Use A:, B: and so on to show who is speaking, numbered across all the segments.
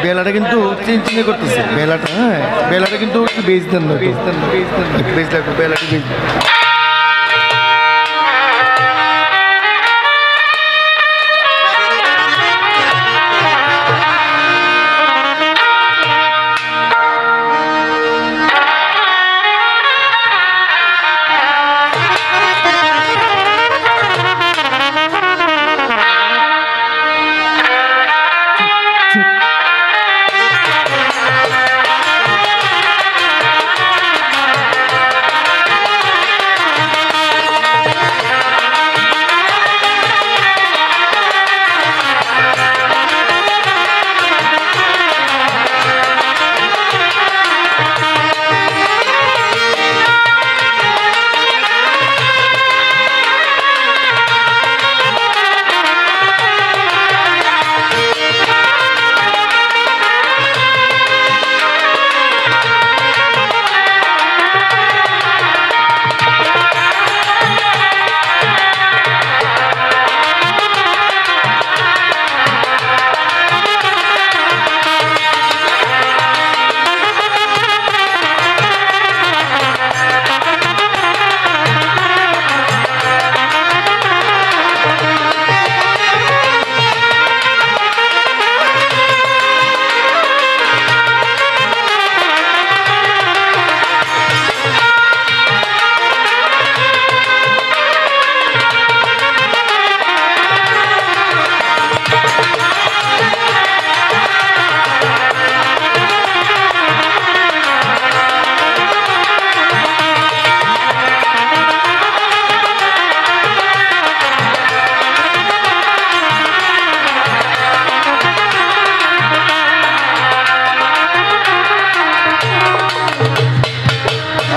A: বেলাটা কিন্তু চিনচিনে করতেছে বেলাটা। হ্যাঁ, বেলাটা কিন্তু একটু বেজ দেন না, বেজ লাগবে, বেলাটা বেজ।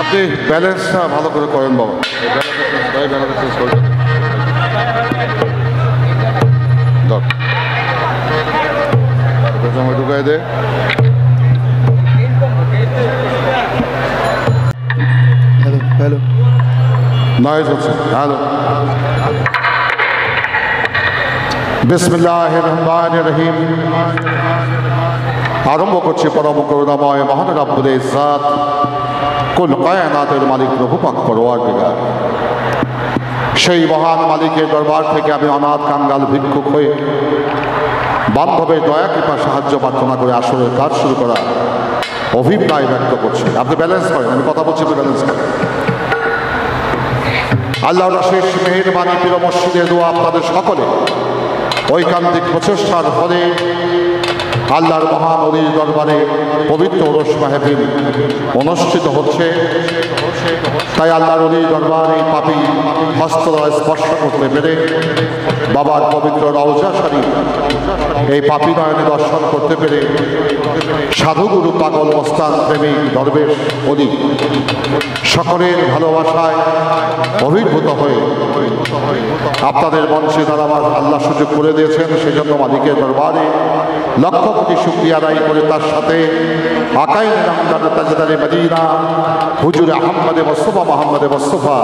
B: আপনি ব্যালেন্সটা ভালো করে করেন বাবা, ব্যালেন্সটা চেঞ্জ করবেন। সময় ঢুকাই দে।
A: হ্যালো হ্যালো,
B: নয়েজ হচ্ছে। হ্যালো, বিসমিল্লাহির রহমানির রহিম। আরম্ভ করছি পরম করুণাময় মহান রব্বুল ইজ্জত কুল কায়নাতের মালিক প্রভু পাক পরওয়ারদিগার, সেই মহান মালিকের দরবার থেকে আমি অনাথ কাঙ্গাল ভিক্ষুক হয়ে বান্ধবের দয়া কৃপা সাহায্য প্রার্থনা করে আসরের কাজ শুরু করা অভিপ্রায় ব্যক্ত করছি। আপনি ব্যালেন্স করেন, আমি কথা বলছি, ব্যালেন্স করেন। আল্লাহর শেষ মেহেরবানি প্রিয় মসজিদে দোয়া আপনাদের সকলে ঐকান্তিক প্রচেষ্টার ফলে আল্লাহর মহান অলির দরবারে পবিত্র ওরস মাহফিল অনুষ্ঠিত হচ্ছে। তাই আল্লাহর অলির দরবারে এই পাপী হস্তদ্বয় স্পর্শ করতে পেরে, বাবার পবিত্র রওজা শরীফ এই পাপী নয়নে দর্শন করতে পেরে সাধুগুরু পাগল মস্তান প্রেমিক দরবেশ অলি সকলের ভালোবাসায় অভিভূত হয়ে আপনাদের মঞ্চে দাঁড়াবার আল্লাহ সুযোগ করে দিয়েছেন। সেজন্য মালিকের দরবারে লক্ষ কোটি শুকরিয়া আদায় করে তার সাথে আকাইন রমজান তাজদারে মদিনা হুজুর আহমদে মুস্তাফা মোহাম্মদে মুস্তাফা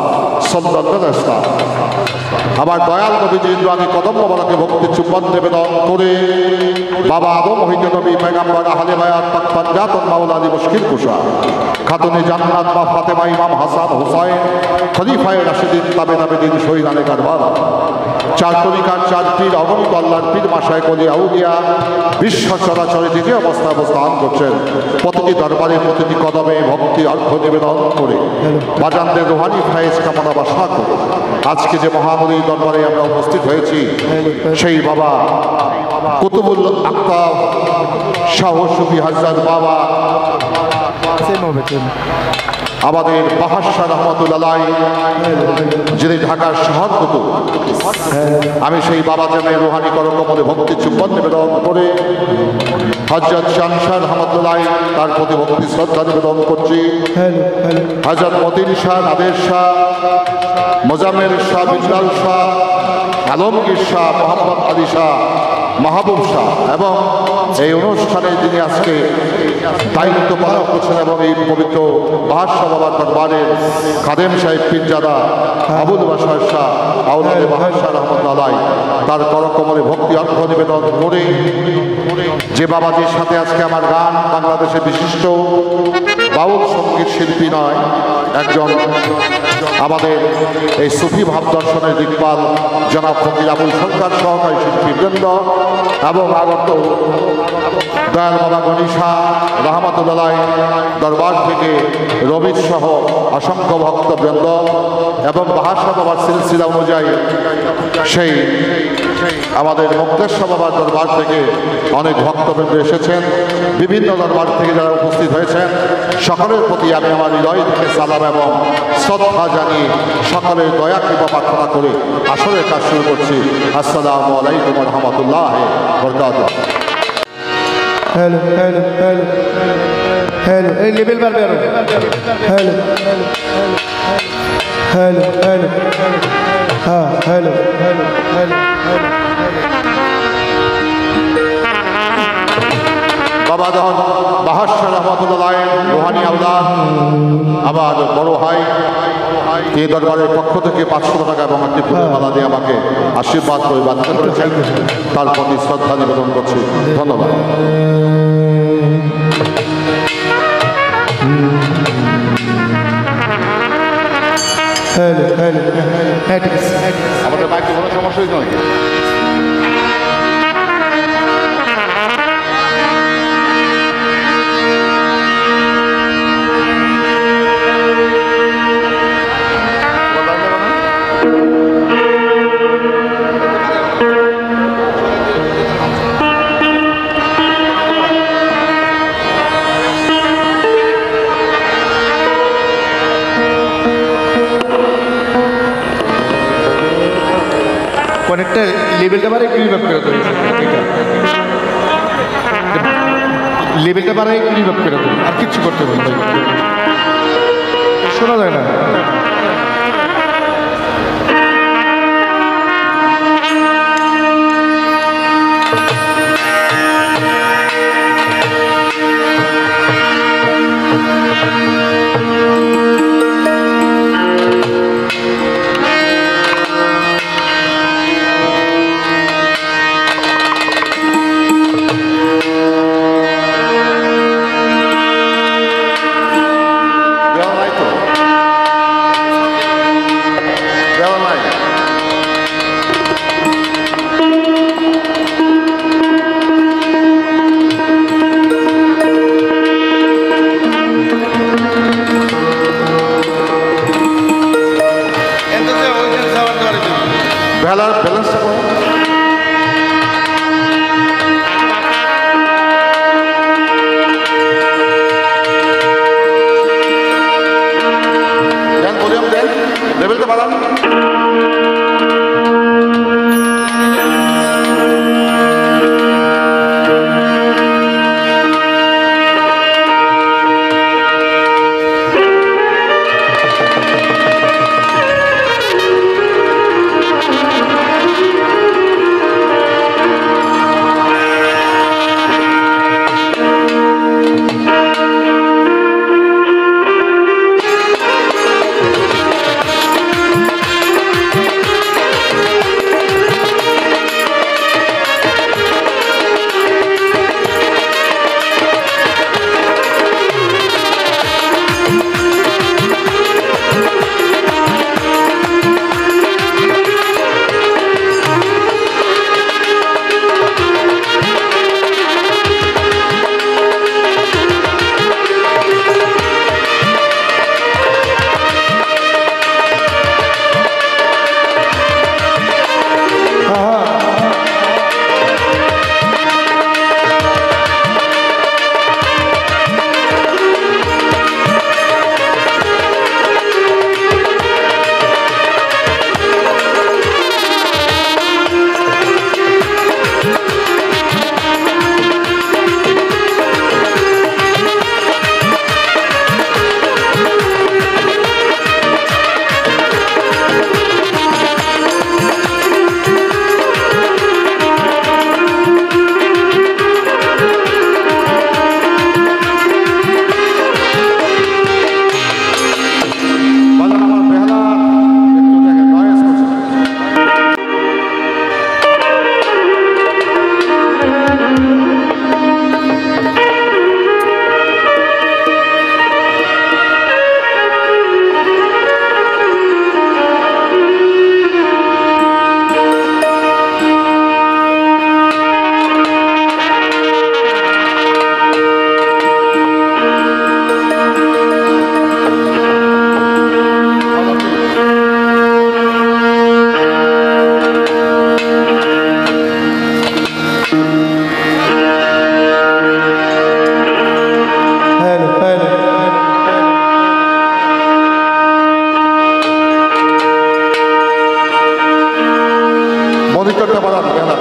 B: সাল্লাল্লাহু আলাইহি ওয়াসাল্লাম আমার দয়াল নবীজির নূরানী কদম মোবারকে ভক্তি চুম্বন নিবেদন করে বাবা আদম হইতে নবী পয়গম্বর আহলে বায়াত পাক পাঞ্জাতন মাওলা আলী মুশকিল কুশা খাতুনে জান্নাত মা ফাতেমা ইমাম হাসান হুসাইন খলিফায়ে রাশিদিন তাবে তাবেদিন শহীদানে কারবাল চার তরিকার চার পীর অগণিত আল্লাহর পীর মাশায়েখ ওলি আউলিয়া বিশ্ব চরাচরে যে অবস্থা অবস্থান করছেন, প্রতিটি দরবারে প্রতিটি কদমে ভক্তি অর্ঘ নিবেদন করে বাজানদের রুহানি ফায়েজ কামনা বাসনা করে আজকে যে মহামুনি দরবারে আমরা উপস্থিত হয়েছি, সেই বাবা কুতুবুল আক্তাব শাহ সুফি হযরত বাবা আমাদের বাহাশা রহমতুল্লাহ যিনি ঢাকার শহর কুতুব, আমি সেই বাবা জানের রুহানি করকমলে ভক্তি চুম্বন নিবেদন করে হযরত শামশাহ রহমতুল্লাহ তার প্রতি ভক্তি শ্রদ্ধা নিবেদন করছি। হযরত মতিন শাহ, নাদের শাহ, মোজাম্মেল শাহ, বিল্লাল শাহ, আলমগীর শাহ, মোহাম্মদ আলী শাহ মাহবুব শাহ এবং এই অনুষ্ঠানে যিনি আজকে দায়িত্ব পালন করছেন এবং এই পবিত্র বাদশাহ বাবার দরবারের খাদেম সাহেব পীরজাদা আবুল বাশার শাহ আউলাদে বাদশাহ রহমতুল্লাহ তার করকমলে ভক্তি অর্ঘ্য নিবেদন করে যে বাবাজির সাথে আজকে আমার গান বাংলাদেশের বিশিষ্ট বাউল সঙ্গীত শিল্পী নয়, একজন আমাদের এই সুফি ভাব দর্শনের দিকপাল জনাব ফকির আবুল সরকার সহকারী শিল্পীবৃন্দ এবং আগত দয়াল বাবা গণিশা রহমতুল্লাহ দরবার থেকে রবির সহ অসংখ্য ভক্তবৃন্দ এবং বাহাশা বাবার সিলসিলা অনুযায়ী সেই আমাদের মুক্তেশ্বর বাবার দরবার থেকে অনেক ভক্তবৃন্দ এসেছেন, বিভিন্ন দরবার থেকে যারা উপস্থিত হয়েছেন সকলের প্রতি আমি আমার হৃদয় থেকে সালাম এবং শ্রদ্ধা জানিয়ে সকলের দয়া কৃপা প্রার্থনা করে আসরের কাজ শুরু করছি। আসসালামু আলাইকুম রহমতুল্লাহ বরকাতুহু।
A: হ্যালো হ্যালো হ্যালো হ্যালো, এই লেভেল বাড়বে আরো। হ্যালো হ্যালো হ্যালো হ্যাঁ হ্যালো হ্যালো হ্যালো হ্যালো।
B: বাবা দহন বাহাশা রহমতুল্লাহ রোহানি আওলাদ আমার বড় ভাই এই দরবারের পক্ষ থেকে 500 টাকা এবং একটি ফুলের মালা দিয়ে আমাকে আশীর্বাদ করে বাধ্য করেছেন, তার প্রতি শ্রদ্ধা নিবেদন করছি। ধন্যবাদ।
A: হ্যালো হ্যালো হ্যাঁ ঠিক আছে।
B: আমাদের বাইকে কোনো সমস্যা হয়েছে নাকি?
A: অনেকটা লেভেলটা বাড়াই একটু রিভাব করে দেবে, লেভেলটা বাড়াই একটু রিভাব করে দেবে, আর কিচ্ছু করতে পারবে শোনা যায় না।
B: মনিটরটা বাড়ান বেলা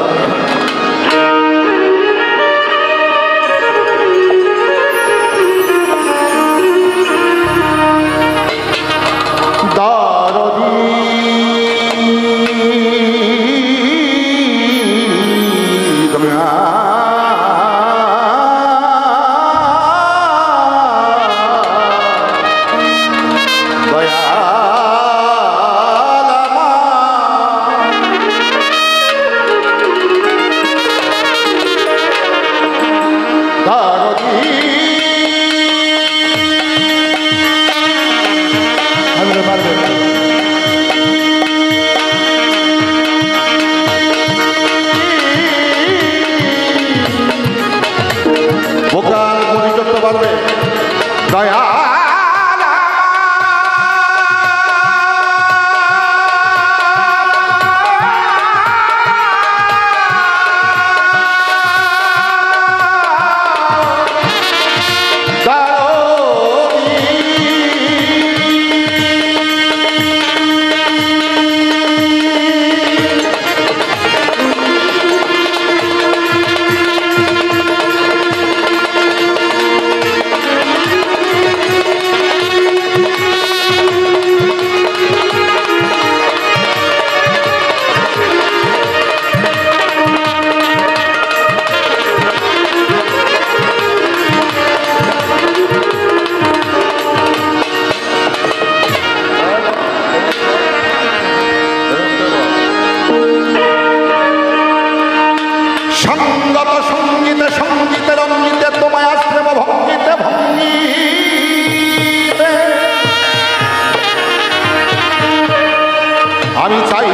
B: আমি চাই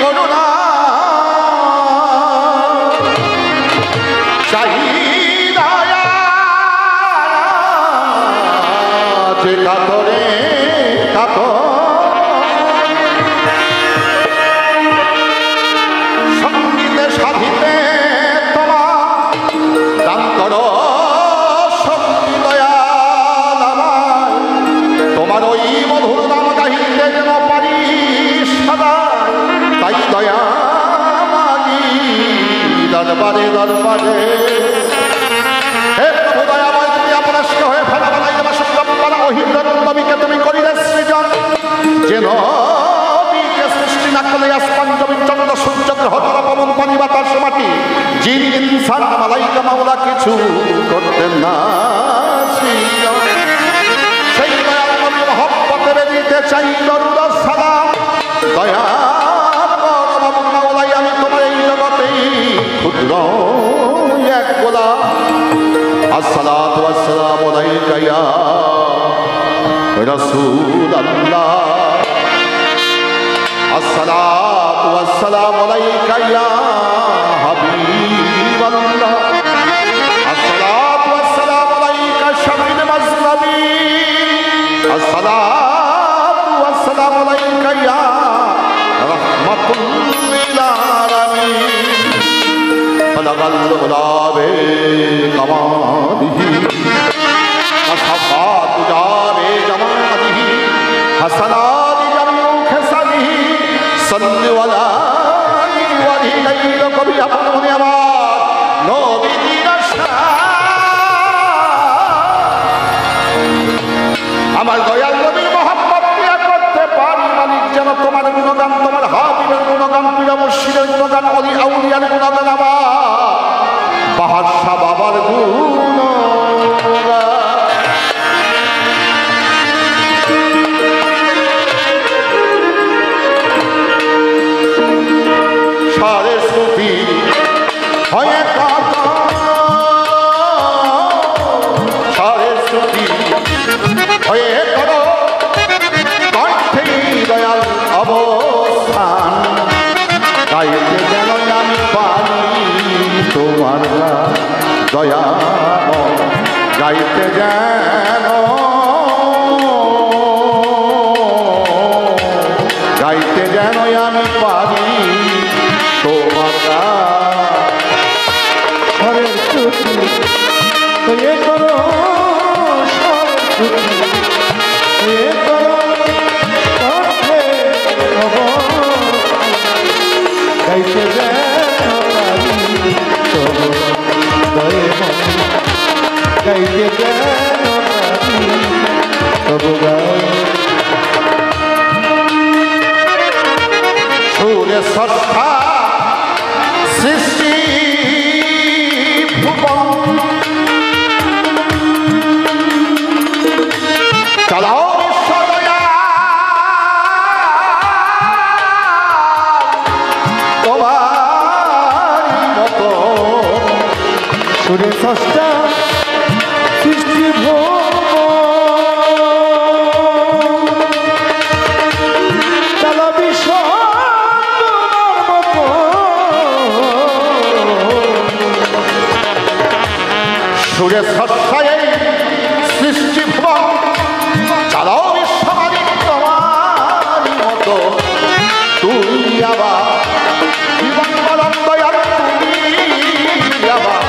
B: করুণা চাই দয়া যে কাতরে কাতর সঙ্গীতে সাধিতে তোমার দান করো শক্তি দয়াল আমায় তোমার ওই মধুর নাম গাহিতে যেন পারি সদা তাই দয়া মাগি দরবারে দরবারে হে প্রভু দয়াময় তুমি অপরাস্ত হয়ে ফেলা বেলায় যেন সুন্দর অহিন্দনবীকে তুমি করিলে সৃজন যেন সৃষ্টি না করলে আসমান জমিন চন্দ্র সূর্য গ্রহ তারা পবন পানি বাতাস মাটি জিন ইনসান মালাইকা মাওলা কিছু করতেন না সেই দয়াল নবী মহব্বতে দিতে চাই দরুদ সালাম দয়া মাওলাই আমি তোমার এই জগতেই ক্ষুদ্র এক গোলাম আসসালাতু ওয়াসসালামু আলাইকা ইয়া রাসূলুল্লাহ আসসালাতু ওয়াসসালামু আলাইকা ইয়া হাবিবাল্লাহ আসসালাতু ওয়াসসালামু আলাইকা শাফিউল মাজলামি আসসালাতু ওয়াসসালামু আলাইকা ইয়া রাহমাতুল লিল আলামিন বলাগাল গুলাবে কামাদিহি আসফাতু জাবে জামাদিহি হাসানাত জামিউ খেসালিহি সাল্লু আলাইহি ওয়া আলিহি কবি আপনি আমার নবীজির আমার দয়াল নবীর মহব্বত করতে পারি মালিক যেন তোমার গুণগান তোমার হাবিবের গুণগান পীর মুর্শিদের গুণগান অলি আউলিয়ার গুণগান আমার বাহাদশা বাবার গুণ সারে সুফি হয়ে কাঁদা সারে সুফি হয়ে করো কণ্ঠে দয়াল অবস্থান গাইতে যেন আমি পারি তোমার দয়া গাইতে যেন গাইতে যেন আমি পারি তোমার
A: হরের সুতি হয়ে করো
B: স্রষ্টা সৃষ্টি ভুবন চালাও বিশ্বদয়া তোমার মতো
A: সুরে স্রষ্টা সৃষ্টি চালা বিশ্ব
B: সুরে স্রষ্টায় সৃষ্টি ভুবন চালাও বিশ্বমালিক তোমার মতো তুই আবার জীবন বরণ দয়াল তুমি আবার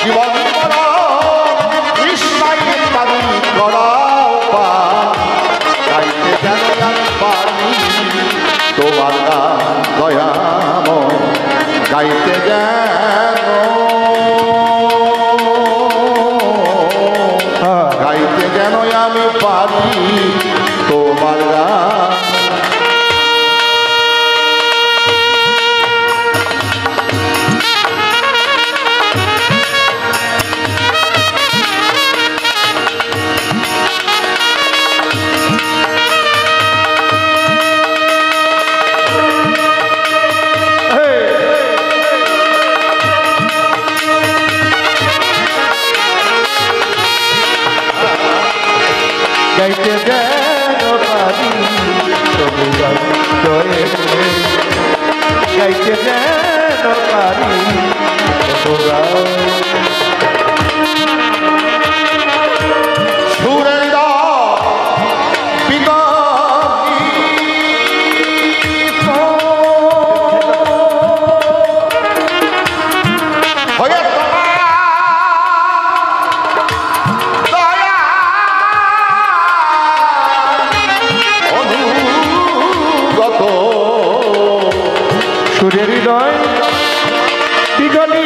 B: জীবন বরণ কৃষ্ণায় পানি করাও পা গাইতে যেন আমি পারি তোমার গান দয়াময় গাইতে যেন গাইতে যেন আমি পারি তোমার গান
A: গাইতে যেন পারি তবু জয়ে গাইতে যেন পারি তবু
B: সুরের
A: সুরের হৃদয় বিগলি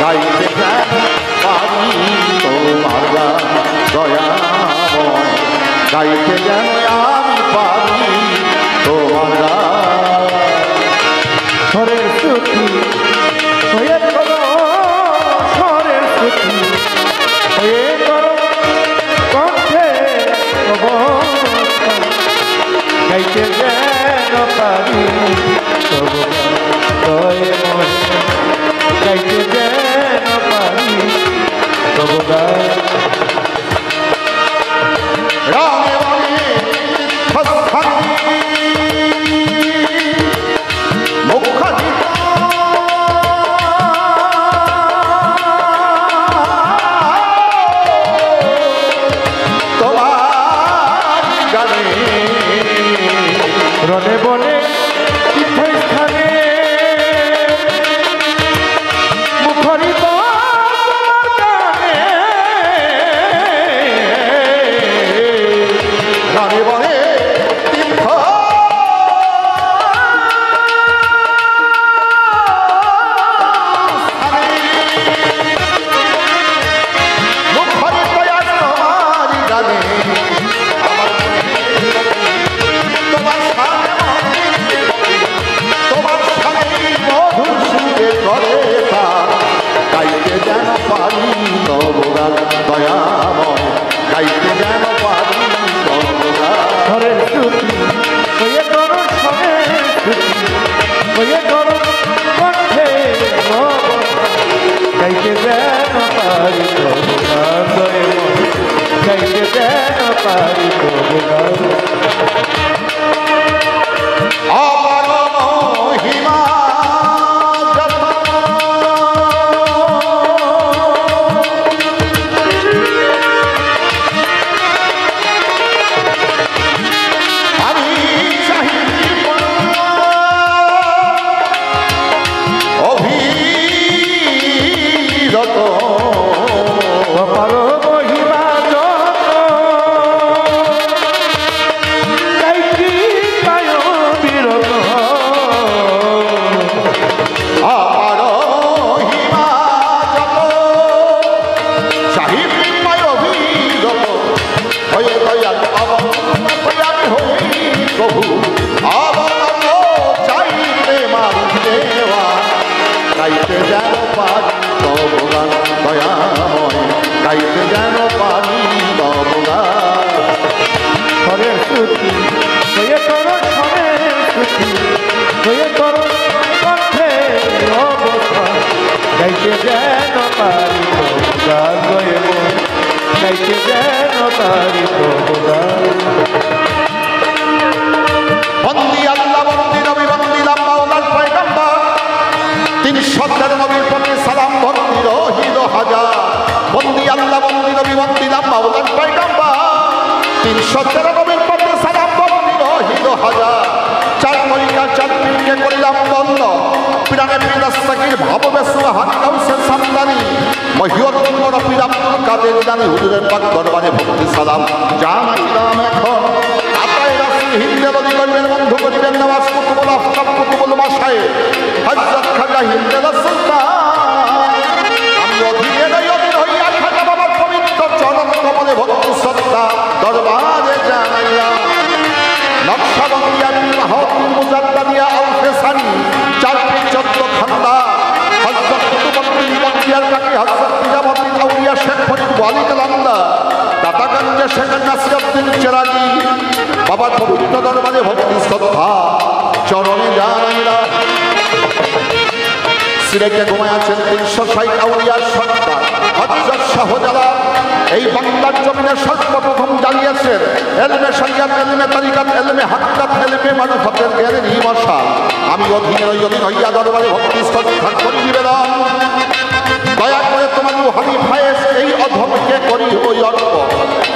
A: গাইতে যেন পারি তোমার গান দয়াময় গাইতে যেন আমি পারি তোমার গান স্বরের শ্রুতি হয়ে করো স্বরের শ্রুতি হয়ে করো কণ্ঠে গাইতে যেন পারি তবু দয়ে মনে গাইতে যেন পারি তবু
B: রামে রামে মুখানি তোমার গানে
A: রনে বনে তীর্থস্থানে মুখরিত গানে
B: রামে বনে তীর্থ মুখরিত তোমার গানে তোমার সামনে মধুর সুরে করে গাইতে যেন পারি তবুগান দয়াময় গাইতে যেন পারি তবুগান
A: ঘরের শ্রুতি হয়ে করো স্বরের শ্রুতি হয়ে করো কণ্ঠে গাইতে যেন পারি তবু দয়ে মনে গাইতে যেন পারি তবু
B: আমার মহিমা আমি চাহি
A: গাইতে যেন পারি তবু গান গয়ে মন গাইতে যেন পারি তবু গান।
B: বন্দি আল্লাহ বন্দি নবী বন্দিলাম মাওলার পয়গম্বর 313 নবীর প্রতি সালাম ভক্তি রহিল হাজার। বন্দি আল্লাহ বন্দি নবী বন্দিলাম মাওলার পয়গম্বর 313 নবীর প্রতি সালাম ভক্তি রহিল হাজার। চার তরিকা চার পীরকে করিলাম বন্ধ পিরানে পিরাস্তাকির ভাববে সুবহান কাউসে সামদানি মহিয়তুল পীর আব্দুল কাদের জানি হুজুরের পাক দরবারে ভক্তি সালাম জানাইলাম এখন। আতায়ে রাসূল হিন্দে বলি করবেন বন্ধু করিবেন নামাজ কুতুবুল আফতাব কুতুবুল মাশায়ে হযরত খাজা হিন্দে সুলতান। আমি অধীনের অধীন হইয়া খাজা বাবার পবিত্র চরণ কমলে ভক্তি শ্রদ্ধা দরবারে জানাইলাম। নকশবন্দিয়া মাহতুল মুজাদ্দাদিয়া আল ফেসানি চার পীর 14 খান্দা হযরত কুতুবউদ্দিন বন্দিয়ার কাকি হযরত নিজামউদ্দিন আউলিয়া শেখ ফরিদ ওয়ালিদ আল্লাহ দাতাগঞ্জে শেখ নাসিরউদ্দিন চেরাগি বাবার পবিত্র দরবারে ভক্তি শ্রদ্ধা চরণে জানাইলাম। সিলেটে ঘুমায় আছেন 360 আউলিয়ার সন্তান হযরত শাহজালাল এই বাংলার জমিনে সর্বপ্রথম জ্বালিয়েছেন এলমে শরিয়াত এলমে তরিকাত এলমে হাকিকাত এলমে মারফতের জ্ঞানের মশাল। আমি অধীনের অধীন হইয়া দরবারে ভক্তি শ্রদ্ধা করি নিবেদন। দয়া করে তোমার রুহানি ফায়েজ এই অধমকে করি ওই অর্প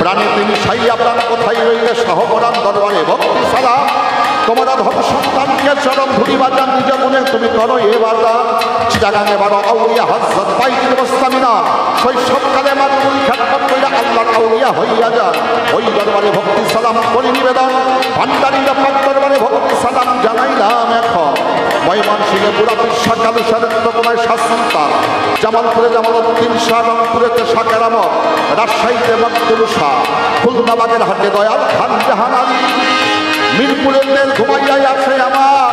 B: প্রাণে তিনি সাইয়া প্রাণ কোথায় রইলে সহবরান দরবারে ভক্তি সালাম। তোমার ধর্ম সন্তানকে চরম ধুলি বাজান নিজ মনে তুমি করো এ বাজান। চিটাগাঙে বারো আউলিয়া হযরত বাইজিদ মুস্তামিনা শৈশবকালে মাতুল খেদমত কইরা আল্লাহর আউলিয়া হইয়া যান ওই দরবারে ভক্তি সালাম করি নিবেদন। ভান্ডারীর পাক দরবারে ভক্তি সালাম জানাইলাম এখন। ময়মনসিংহে পুরাতন সকাল সারেন্দ্রকোনায় শাসনতা জামালপুরে জামালউদ্দিন শাহ রংপুরেতে শাকের আহমদ রাজশাহীতে মকবুল শাহ খুলনাবাগের হাটে দয়াল খান জাহান আলী মিরপুরের দেশ ঘুমাইয়াই আছে আমার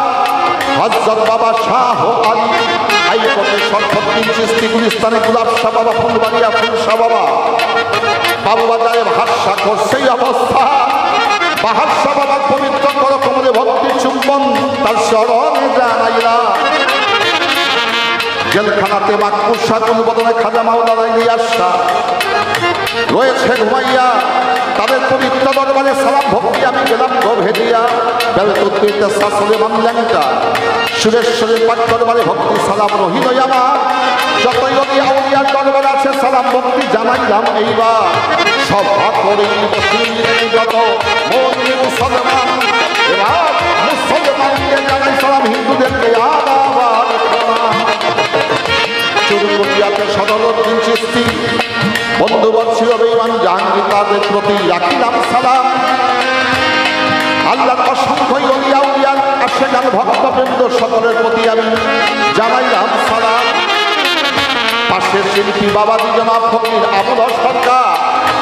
B: হযরত বাবা শাহ আলী হাইকোর্টে সরফুদ্দিন চিশতি গুলিস্তানে গুলাব শাহ বাবা ফুলবাড়িয়া ফুল শাহ বাবা বাবুবাজারে ভাষা করছে অবস্থা বাহার বাবার পবিত্র কর কমলে ভক্তি চুম্বন তার চরণে জানাইলা। জেলখানাতে মাকবুল শাহুল বদলে খাজা মাওলানা ইলিয়াস শাহ রয়েছে ঘুমাইয়া তাদের পবিত্র দরবারে সালাম ভক্তি আমি গেলাম গভেদিয়া বেলতুদ্দিতে শাসলে মামল্যাংটা সুরেশ্বরের পাক দরবারে ভক্তি সালাম রহিল আমার। যতই অলি আউলিয়ার দরবার আছে সালাম ভক্তি জানাইলাম এইবার। সভা করি যত মুমিন মুসলমান এবার মুসলমানকে জানাই সালাম হিন্দুদেরকে আদাবার চুরুকুটিয়াতে সদরউদ্দিন চিশতি বন্ধুবৎসল বেঈমান জাহাঙ্গীর তাদের প্রতি রাখিলাম সালাম। আল্লাহর অসংখ্য অলিয়া উলিয়া আশেকান ভক্তবৃন্দ সকলের প্রতি আমি জানাইলাম সালাম। পাশের শিল্পী বাবাজি জনাব ফকির আবুল সরকার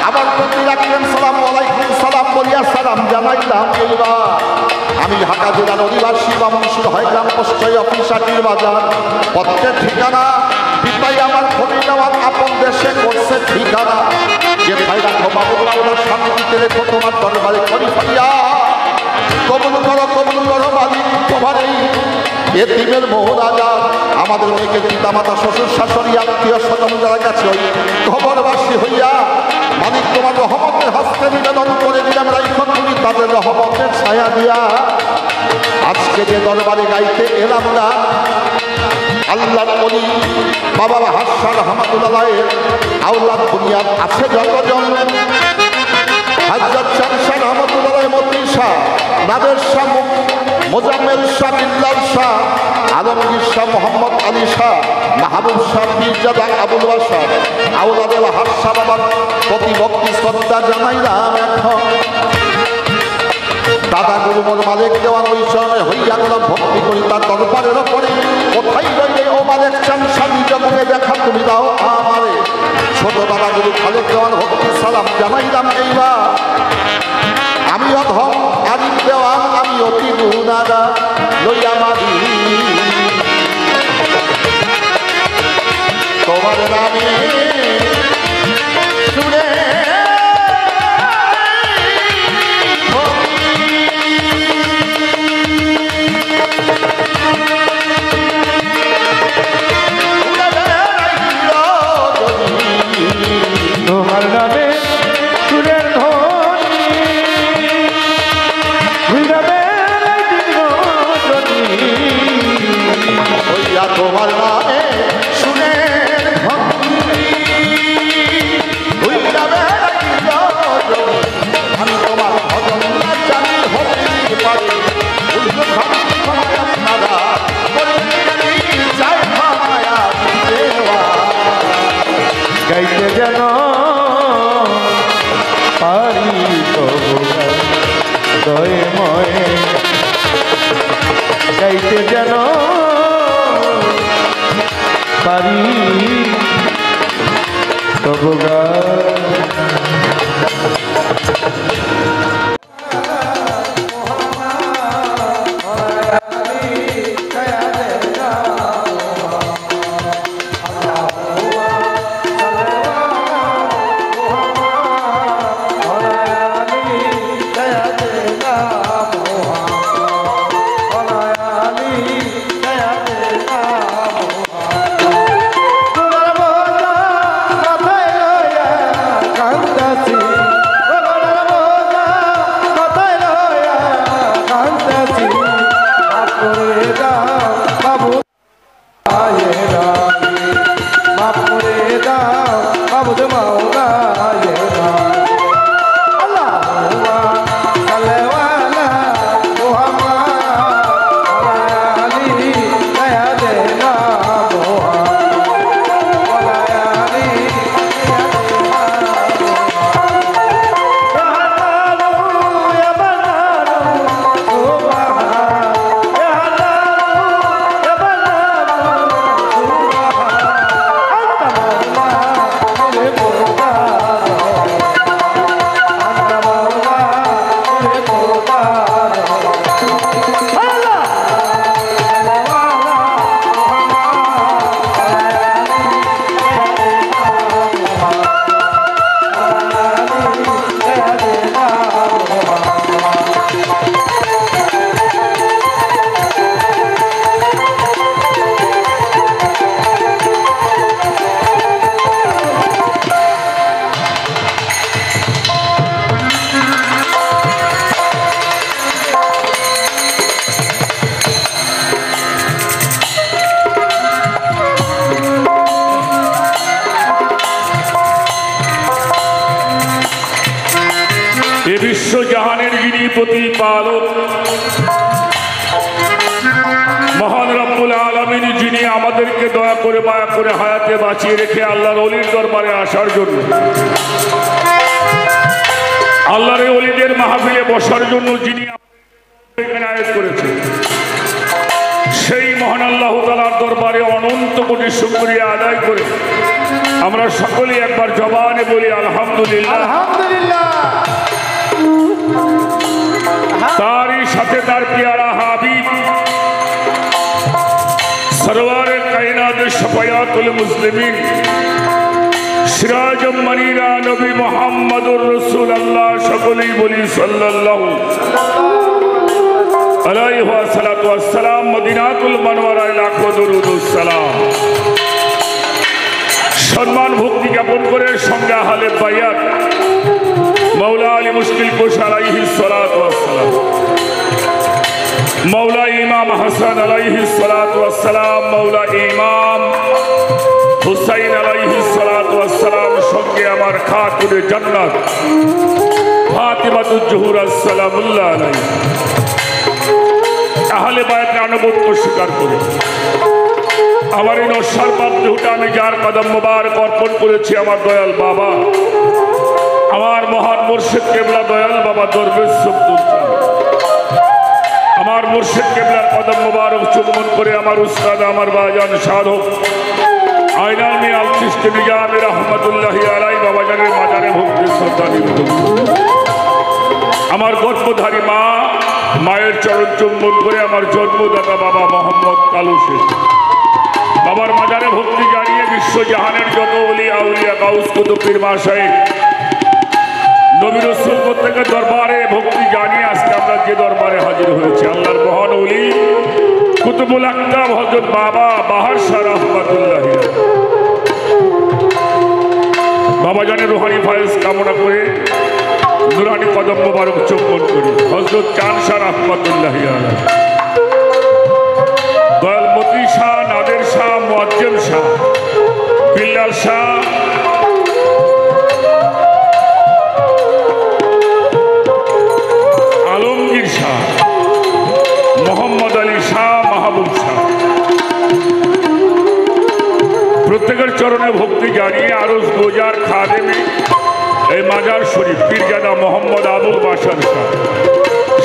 B: আমার প্রতি রাখলেন সালাম আলাইকুম সালাম বলিয়া সালাম জানাইলাম এইবার। আমি ঢাকা জেলার অধিবাসী বামনসুর হয়গ্রাম পশ্চয় অফিস আটির বাজার পত্রের ঠিকানা পিতাই আমার খনি নেওয়ার আপন দেশে করছে ঠিকানা। যে ভাই রাখো বাবুর শান্তিতে রেখো তোমার দরবারে করি ফিরিয়া কবুল করো মালিক তোমার এই এতিমের মোহরাজা। আমাদের মেয়েকে পিতা মাতা শ্বশুর শাশুড়ি আত্মীয় স্বজন যারা গেছে ওই খবরবাসী হইয়া মালিক তোমার রহমতের হস্তে নিবেদন করে দিলাম রাইখ তুমি তাদের রহমতের ছায়া দিয়া। আজকে যে দরবারে গাইতে এলাম না আল্লাহর ওলি বাবা হাসান রহমাতুল্লাহের আওলাদ দুনিয়ার আছে যতজন হযরত শামসুর রহমাতুল্লাহ মতি শাহ নাদের শাহ মোজাম্মেল শাহ বিল্লাল শাহ আলমগীর শাহ মোহাম্মদ আলী শাহ মাহবুব শাহ মির্জাদা আবুল বাশার আওলাদুল হাসান বাবার প্রতি ভক্তি শ্রদ্ধা জানাইলাম এখন। দাদা গুরুমর মালিক দেওয়ান ওই চরণে হইয়া গেলাম ভক্তি করি তার দরবারের ওপরে কোথায় রইলে ও মালিক চামসা নিজ মনে দেখা তুমি দাও আমারে। ছোট দাদা গুরু খালেক দেওয়ান ভক্তি সালাম জানাইলাম এইবার। আমি অধম আরিফ দেওয়ান আমি অতি গুনারা লইয়া মারি তোমার নামে শুনে
A: হৃদয়ময় গাইতে যেন পারি তবু গান।
C: বিশ্বজাহানের যিনি প্রতিপালক মহান রব্বুল আলামিন, যিনি আমাদেরকে দয়া করে মায়া করে হায়াতে বাঁচিয়ে রেখে আল্লাহর ওলির দরবারে আসার জন্য, আল্লাহর ওলিদের মাহফিলে বসার জন্য যিনি এখানে আয়োজন করেছেন, সেই মহান আল্লাহ তাআলার দরবারে অনন্ত কোটি শুকরিয়া আদায় করে আমরা সকলে একবার জবানে বলি আলহামদুলিল্লাহ।
A: আলহামদুলিল্লাহ।
C: তারই সাথে তার পিয়ারা হাবিব সরওয়ারে কায়নাত শফায়াতুল মুসলিমিন সিরাজুম মনিরা নবী মুহাম্মদুর রাসূলুল্লাহ, সকলেই বলি সাল্লাল্লাহু আলাইহি ওয়া সাল্লাতু ওয়াস সালাম। মদিনাতুল মুনাওয়ারায় লাখো দরুদ ও সালাম। সম্মান ভক্তি জ্ঞাপন করে সঙ্গে আহলে বায়াত মৌলা আলী মুশকিল কুশ আলাইহিস সালাতু ওয়াস সালাম, মৌলা ইমাম হাসান আলাইহিস সালাতু ওয়াস সালাম, মৌলা ইমাম হুসাইন আলাইহিস সালাতু ওয়াস সালাম, সঙ্গে আমার খাতুনে জান্নাত ফাতিমাতুজ জোহরা সালামুল্লাহ আলাইহা। আহলে বায়াতের আনুগত্য স্বীকার করে আমার এই নশ্বর পাপ দেহটা আমি যার কদম মোবারক অর্পণ করেছি, আমার দয়াল বাবা, আমার মহান মুর্শিদ কেবলা দয়াল বাবা দরবেশ সুবতুল চাঁদ, আমার মুর্শিদ কেবলার কদম মোবারক চুম্বন করে আমার উস্তাদ, আমার বাজান সাধক আইনাল মিয়া আল চিশতি নিজামী রহমাতুল্লাহি আলাইহি বাবাজানের মাজারে ভক্তি শ্রদ্ধা নিবেদন। আমার গর্ভধারী মা, মায়ের চরণ চুম্বন করে আমার জন্মদাতা বাবা মোহাম্মদ কালু শেখ বাবার মাজারে ভক্তি জানিয়ে বিশ্বজাহানের যত ওলিয়া আউলিয়া গাউস কুতুব পীর মাশায়েখ নবী রাসূল প্রত্যেকের দরবারে ভক্তি জানিয়ে আজকে আমরা যে দরবারে হাজির হয়েছি, আল্লাহর মহান ওলি কুতুবুল আকতাব হযরত বাবা বাহার শাহ রাহমাতুল্লাহ বাবা জানের রুহানি ফায়েজ কামনা করে নুরানি কদম মোবারক চুম্বন করি। হযরত চাঁদ শাহ রাহমাতুল্লাহ আলাইহি, দয়াল মতি শাহ, নাদের শাহ, মুআজ্জম শাহ, বিল্লাল শাহ, আলমগীর শাহ, মোহাম্মদ আলী শাহ, মাহবুব শাহ, প্রত্যেকের চরণে ভক্তি জানিয়ে আরজ গোজার খাদেমে এই মাজার শরীফ পীরজাদা মোহাম্মদ আবুল বাশার শাহ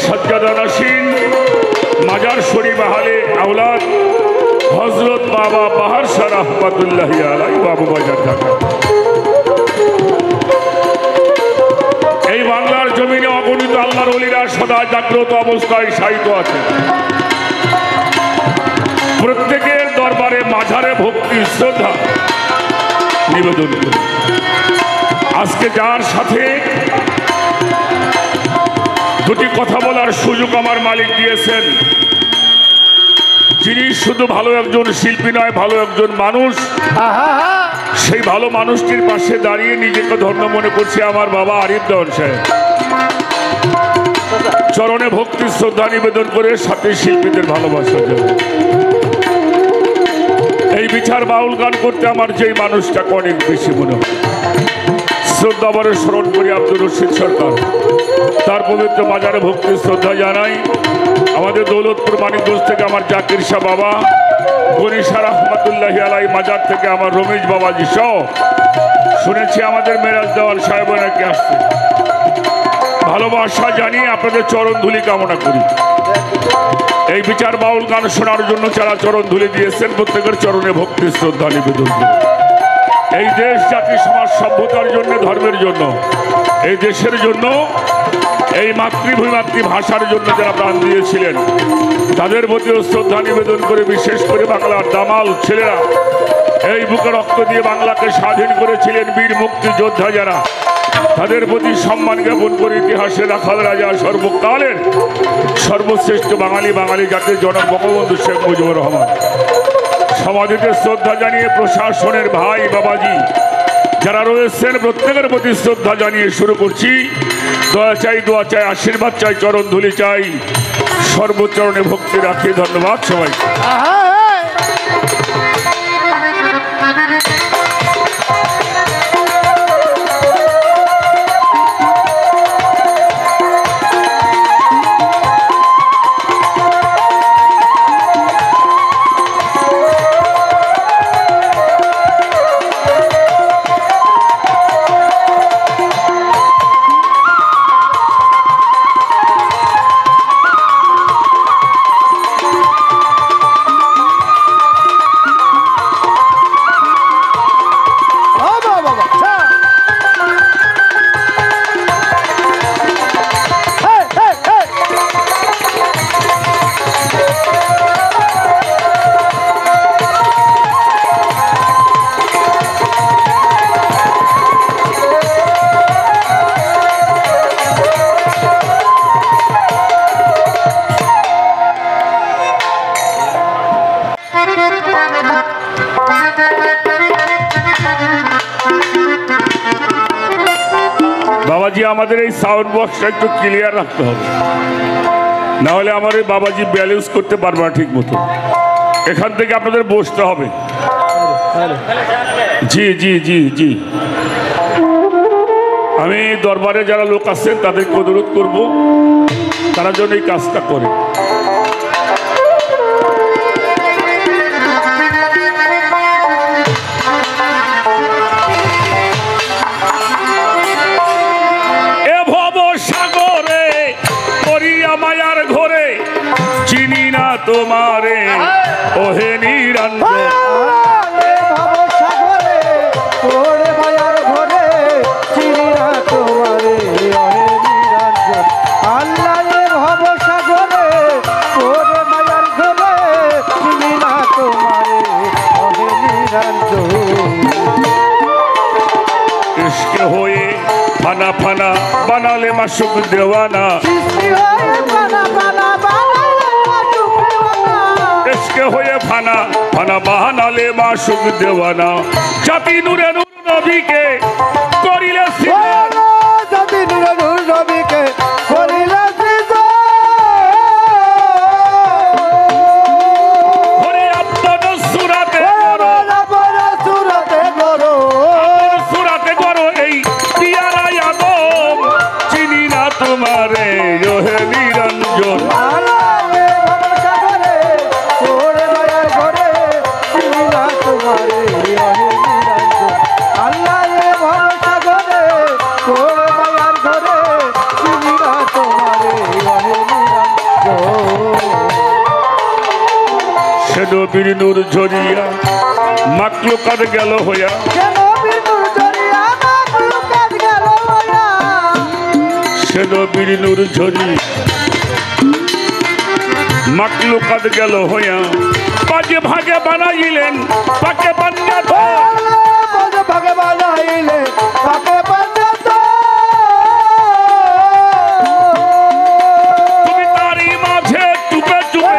C: सज्जादानशीन मजार शरीफ आले औलाद हजरत बाबा बाहर शाह रहमतुल्लाह अलैहि बाबू बाजार ढाका এই বাংলার জমিনে অগণিত আল্লাহর ওলিরা সদা জাগ্রত অবস্থায় শায়িত আছে প্রত্যেকের দরবারে মাঝারে ভক্তি শ্রদ্ধা নিবেদন করি আজকে যার সাথে দুটি কথা বলার সুযোগ আমার মালিক দিয়েছেন যিনি শুধু ভালো একজন শিল্পী নয় ভালো একজন মানুষ সেই ভালো মানুষটির পাশে দাঁড়িয়ে নিজেকে ধন্য মনে করছে আমার বাবা আরিফ দেওয়ান সাহেব চরণে ভক্তি শ্রদ্ধা নিবেদন করে সাথে শিল্পীদের ভালোবাসা জন্য এই বিচার বাউল গান করতে আমার যেই মানুষটাকে অনেক বেশি মনে হয় শ্রদ্ধাভরে স্মরণ করি আব্দুর রশিদ সরকার তার পবিত্র মাজারে ভক্তি শ্রদ্ধা জানাই আমাদের দৌলতপুর মানিকগঞ্জ থেকে আমার জাকির শাহ বাবা গনি শাহ রহমতুল্লাহ আলাই মাজার থেকে আমার রমেশ বাবাজি সহ শুনেছি আমাদের মেরাজ দেওয়াল সাহেব নাকি আসছে ভালোবাসা জানিয়ে আপনাদের চরণ ধুলি কামনা করি এই বিচার বাউল গান শোনার জন্য যারা চরণ ধুলি দিয়েছেন প্রত্যেকের চরণে ভক্তি শ্রদ্ধা নিবেদন করি এই দেশ জাতি সমাজ সভ্যতার জন্য ধর্মের জন্য এই দেশের জন্য এই মাতৃভূমি মাতৃভাষার জন্য যারা প্রাণ দিয়েছিলেন তাদের প্রতিও শ্রদ্ধা নিবেদন করে বিশেষ করে বাংলার দামাল ছেলেরা এই বুকে রক্ত দিয়ে বাংলাকে স্বাধীন করেছিলেন বীর মুক্তি যোদ্ধা যারা তাদের প্রতি সম্মান জ্ঞাপন করে ইতিহাসে রাখাল রাজা সর্বকালের সর্বশ্রেষ্ঠ বাঙালি জাতির জনক বঙ্গবন্ধু শেখ মুজিবুর রহমান সমাধিতে শ্রদ্ধা জানিয়ে প্রশাসনের ভাই বাবাজি যারা রয়েছেন প্রত্যেকের প্রতি শ্রদ্ধা জানিয়ে শুরু করছি দোয়া চাই আশীর্বাদ চাই চরণ ধুলি চাই সর্বচরণে ভক্তি রাখি ধন্যবাদ সবাই বাবাজি আমাদের এই সাউন্ড বক্সটা একটু ক্লিয়ার রাখতে হবে না হলে আমার এই বাবাজি ব্যালেন্স করতে পারবে না ঠিক মতো এখান থেকে আপনাদের বসতে হবে জি জি জি জি আমি দরবারে যারা লোক আছেন তাদেরকে অনুরোধ করব তারা যেন এই কাজটা করে মায়ার ঘরে চিনি না তোমারে ওহে নিরঞ্জন इश्क होए फना फना बना ले माशूक देवाना इश्क होए फना फना बहाना ले माशूक देवाना जाति नूरे नूर नबी के करिले सिजदा जाति नूरे नूर नबी के करिले सिजदा ओरे अपना सूरते करो अपना सूरते करो तुम्हारे जो है निरंजन
A: तुम्हारे
C: নবীর নূর ঝরিয়া মাকলুকাত গেল হইয়া সে নবীর নূর ঝরি মাকলুকাত গেল হইয়া পাকে ভাগে বানাইলেন পাকে বান্না
A: ভাগে বানাইলে পাকে বান্না
C: তুমি তারই মাঝে চুপে চুপে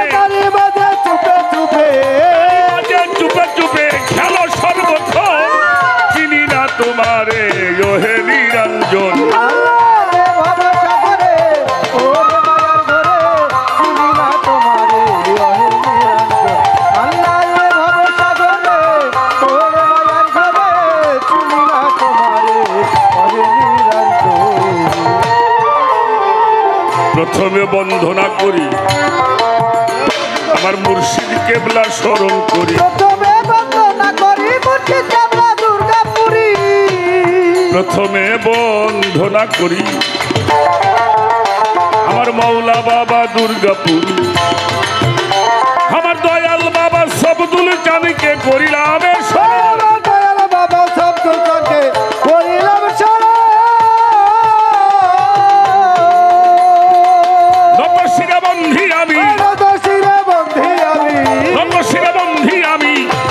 C: চুপে চুপে খেলো সর্বক্ষণ চিনি না তোমারে ওহে নিরঞ্জন প্রথমে বন্দনা করি আমার মুর্শিদ কেবলা স্মরণ করি প্রথমে বন্দনা করি আমার মৌলা বাবা দুর্গাপুর আমার দয়াল বাবা সবদুল চাঁদকে করিলাম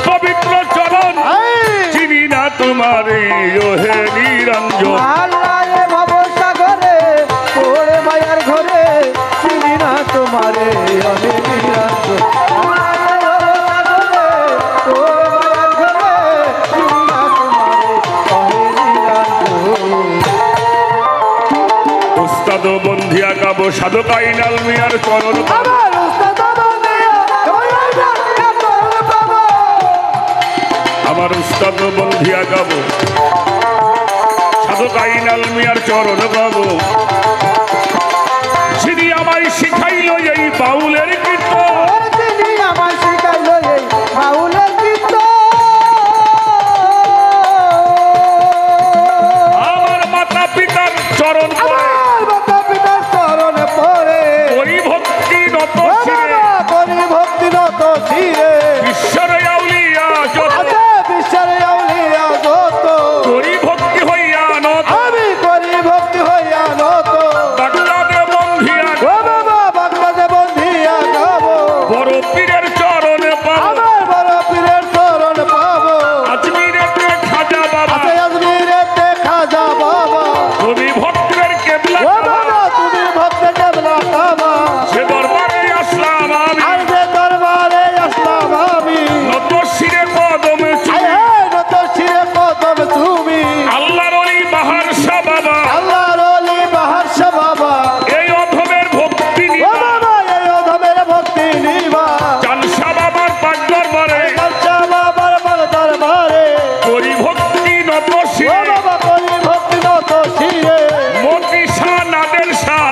C: পবিত্র চরণ চিনি না তোমারে ওহে নিরঞ্জন
A: তোমারে
C: উস্তাদ বন্ধিয়া গাবো সাধক আইনাল মিয়ার চরণ আমার উস্তাদ বন্ধিয়া গাবো সাধক আইনাল মিয়ার চরণ গাবো যিনি আমায় শিখাইল এই বাউলের কীর্তন আমার মাতা পিতার চরণ পরে করি ভক্তি নত শিরে ঈশ্বর আউলিয়া যত করি ভক্তি হইয়া নত বাগদাদে বন্ধিয়া বড় পীরের চরণে পাবো আজমিরেতে খাজা বাবা তুমি ভক্তের কেবলা সে দরবারে আসলাম আমি নত শিরে কদম চুমি আল্লাহর ওলি বাহারশা বাবা এই অধমের ভক্তি নিবা জালসা বাবার পাক দরবারে করি ভক্তি নত শিরে মতি শাহ নাদের শাহ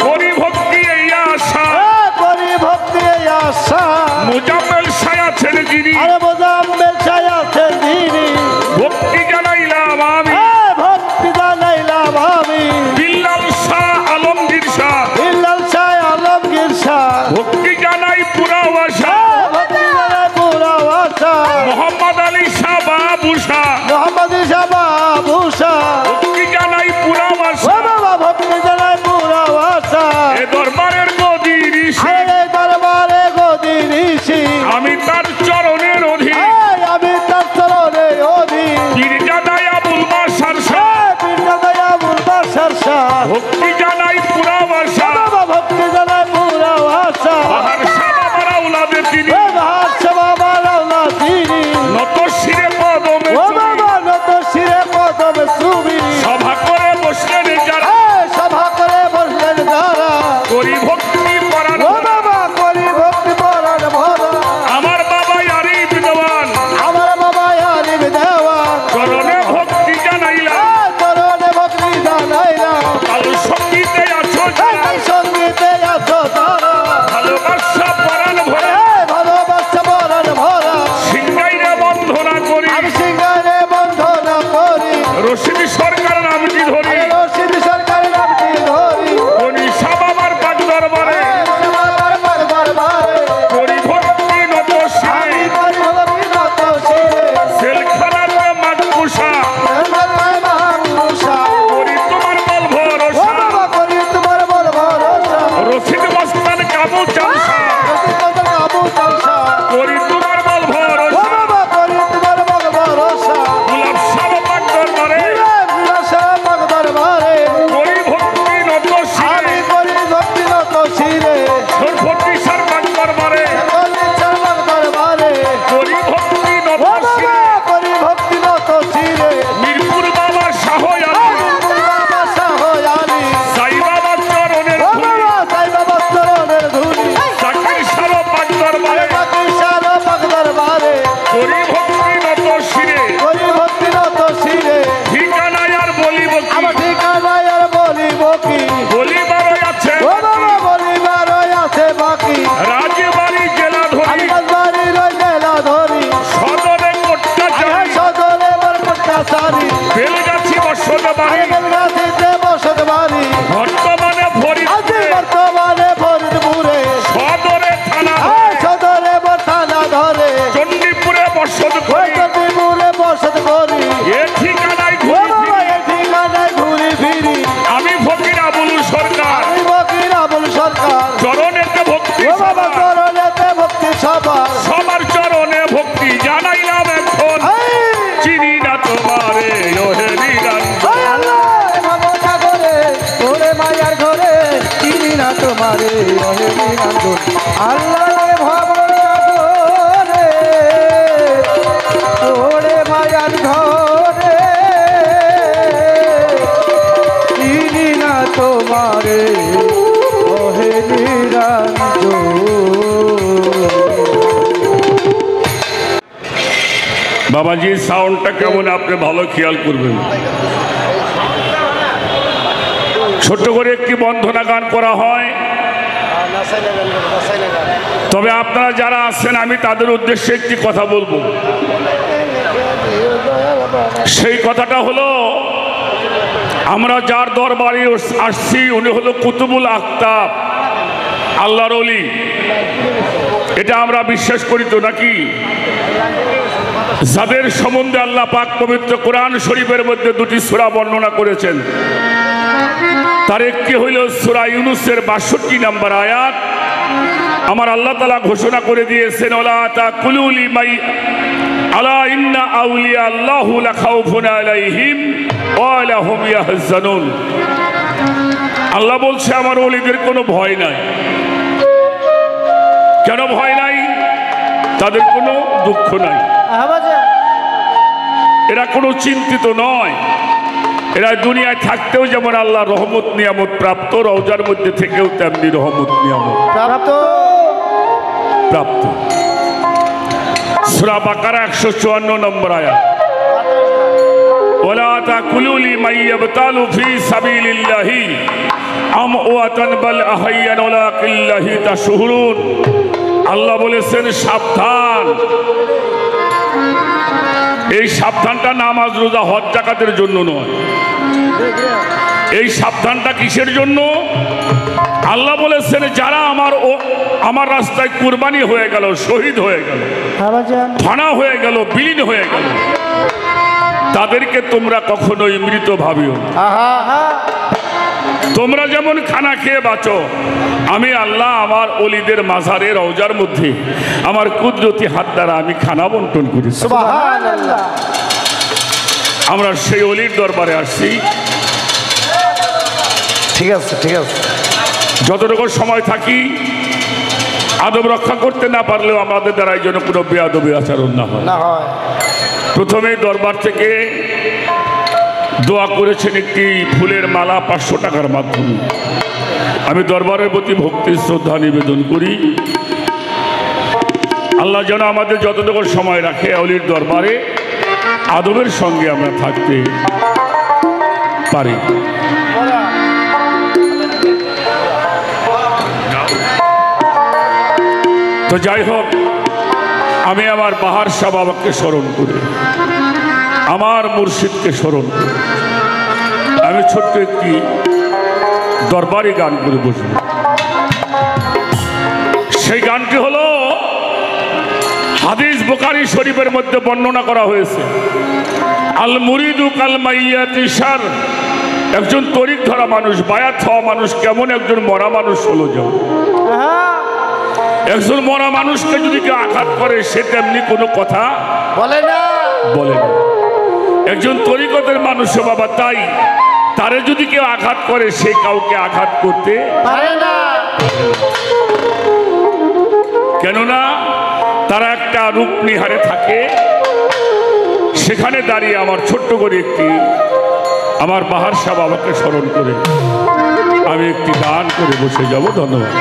C: করি ভক্তি এই আশা মুজাম্মেল শাহ আছেন যিনি ভক্তি জানাইলাম আমি বিল্লাল শাহ আলমগীর শাহ ভক্তি জানাই পুরা আশা মোহাম্মদ আলী শাহ বাবু শাহ ভক্তি জানাই পুরা আশা এ দরবারের গদি ঋষি আমি তার চরণের অধীন পীরজাদাই আবুল বাশার শাহ ভক্তি জানাই পুরা আশা বাহারশা বাবার আওলাদে তিনি নত শিরে কদমে সভা করে বসলেন যারা করি ভক্তি আমার বাবা আরিফ দেওয়ান চরণে ভক্তি জানাইলাম কাল সঙ্গীতে আছো ভালোবাসা
A: বাবা চরণেতে ভক্তি সবার,
C: সবার চরণে ভক্তি জানাইলাম এখন, চিনি না তোমারে ওহে নিরঞ্জন।
A: আল্লাহ ভবসাগরে ওরে মায়ার ঘরে চিনি না তোমারে ওহে নিরঞ্জন। আল্লাহ ভবসাগরে ওরে মায়ার ঘরে চিনি না তোমারে ওহে নিরঞ্জন।
C: বাবাজি সাউন্ডটা কেমন আপনি ভালো খেয়াল করবেন। ছোট্ট করে একটি বন্ধনা গান করা হয়, তবে আপনারা যারা আছেন আমি তাদের উদ্দেশ্যে একটি কথা বলবো। সেই কথাটা হলো, আমরা যার দরবারে আসছি উনি হলো কুতুবুল আখতাব, আল্লাহর ওলি। এটা আমরা বিশ্বাস করি তো নাকি? যাদের সম্বন্ধে আল্লাহ পাক পবিত্র কোরআন শরীফের মধ্যে দুটি সূরা বর্ণনা করেছেন, তার একটি হইল সূরা ইউনূসের ৬২ নম্বর আয়াত। আমার আল্লাহ তাআলা ঘোষণা করে দিয়েছেন, ওয়ালা তাকুলু লিমাই আলা ইন্না আউলিয়া আল্লাহু লা খাউফুন আলাইহিম ওয়া লা হুম ইয়াহজানুন। আল্লাহ বলছে আমার ওলিদের কোনো ভয় নাই। কেন ভয় নাই? তাদের কোনো দুঃখ নাই, এরা কোনো চিন্তিত নয়। এরা দুনিয়ায় থাকতেও যেমন আল্লাহ রহমত নিয়ামত প্রাপ্ত, রওজার মধ্যে থেকেও তেমনি রহমত নিয়ামত প্রাপ্ত। সূরা বাকারা ১৫৪ নম্বর আয়াত, ওয়ালা তাকুলু লিমান ইয়াবতালু ফি সাবিলিল্লাহি আমওয়াতান বাল আহইয়ান ওয়ালাকিল্লাহি তাশউরুন। আল্লাহ বলেছেন সাবধান। এই সাবধানটা নামাজ রোজা হজ যাকাতের জন্য নয়। এই সাবধানটা কিসের জন্য? আল্লাহ বলেছেন যারা আমার রাস্তায় কুরবানি হয়ে গেল, শহীদ হয়ে গেল, ফানা হয়ে গেল, বিলীন হয়ে গেল, তাদেরকে তোমরা কখনোই মৃত ভাবিও না। তোমরা যেমন খানা খেয়ে বাঁচো, আমি আল্লাহ আমার ওলিদের মাজারে রওজার মধ্যে আমার কুদরতি হাত দ্বারা আমি খানা বন্টন করি।
A: সুবহানাল্লাহ।
C: আমরা সেই ওলির দরবারে আসছি।
A: ঠিক আছে, ঠিক আছে।
C: যতটুকু সময় থাকি আদব রক্ষা করতে না পারলেও আমাদের দ্বারা এই জন্য কোনো বেয়াদবি আচরণ না হয়। প্রথমে দরবার থেকে দোয়া করেছেন একটি ফুলের মালা ৫০০ টাকার মাধ্যমে। আমি দরবারের প্রতি ভক্তি শ্রদ্ধা নিবেদন করি। আল্লাহ যেন আমাদের যতটুকু সময় রাখে অলির দরবারে আদবের সঙ্গে আমরা থাকতে পারি। তো যাই হোক, আমি আমার বাহার শাহ বাবাকে স্মরণ করে, আমার মুর্শিদকে স্মরণ করে আমি ছোট্ট একটি দরবারি গান করে বসব। সেই গানটি হলো হাদিস বুখারী শরীফের মধ্যে বর্ণনা করা হয়েছে, আল মুরিদু কাল মাইয়াতি শার। একজন তরিক ধরা মানুষ, বায়াত হওয়া মানুষ কেমন একজন মরা মানুষ হলো যাও। একজন মরা মানুষকে যদি কেউ আঘাত করে সে তেমনি কোনো কথা বলে না। একজন তরিকতের মানুষ বাবা তাই, তারে যদি কেউ আঘাত করে সে কাউকে আঘাত করতে পারে না। কেননা তারা একটা রূপ নিহারে থাকে। সেখানে দাঁড়িয়ে আমার ছোট্ট করে একটি আমার বাহার শাহ বাবাকে স্মরণ করে আমি একটি গান করে বসে যাব। ধন্যবাদ।